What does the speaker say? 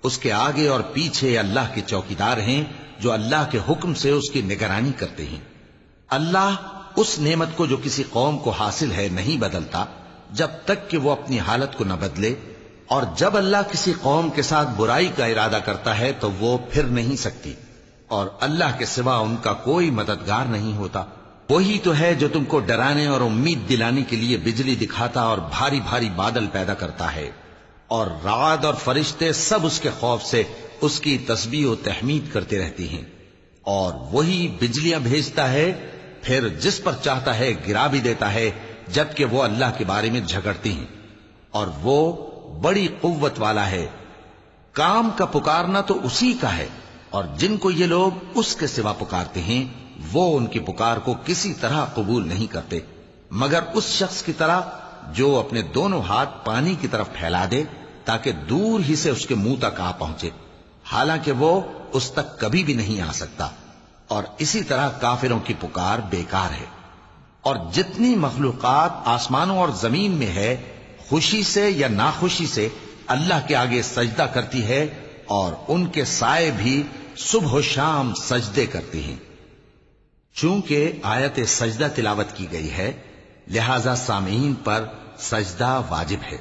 اس کے آگے اور پیچھے اللہ کے چوکیدار ہیں جو اللہ کے حکم سے اس کی نگرانی کرتے ہیں۔ اللہ اس نعمت کو جو کسی قوم کو حاصل ہے نہیں بدلتا جب تک کہ وہ اپنی حالت کو نہ بدلے، اور جب اللہ کسی قوم کے ساتھ برائی کا ارادہ کرتا ہے تو وہ پھر نہیں سکتی، اور اللہ کے سوا ان کا کوئی مددگار نہیں ہوتا۔ وہی تو ہے جو تم کو ڈرانے اور امید دلانے کے لیے بجلی دکھاتا اور بھاری بھاری بادل پیدا کرتا ہے، اور رعد اور فرشتے سب اس کے خوف سے اس کی تسبیح و تحمید کرتے رہتے ہیں۔ اور وہی بجلیاں بھیجتا ہے، پھر جس پر چاہتا ہے گرا بھی دیتا ہے، جبکہ وہ اللہ کے بارے میں جھگڑتے ہیں، اور وہ بڑی قوت والا ہے۔ کام کا پکارنا تو اسی کا ہے، اور جن کو یہ لوگ اس کے سوا پکارتے ہیں وہ ان کی پکار کو کسی طرح قبول نہیں کرتے، مگر اس شخص کی طرح جو اپنے دونوں ہاتھ پانی کی طرف پھیلا دے تاکہ دور ہی سے اس کے منہ تک آ پہنچے، حالانکہ وہ اس تک کبھی بھی نہیں آ سکتا۔ اور اسی طرح کافروں کی پکار بیکار ہے۔ اور جتنی مخلوقات آسمانوں اور زمین میں ہے، خوشی سے یا ناخوشی سے اللہ کے آگے سجدہ کرتی ہے، اور ان کے سائے بھی صبح و شام سجدے کرتے ہیں۔ چونکہ آیت سجدہ تلاوت کی گئی ہے، لہذا سامعین پر سجدہ واجب ہے۔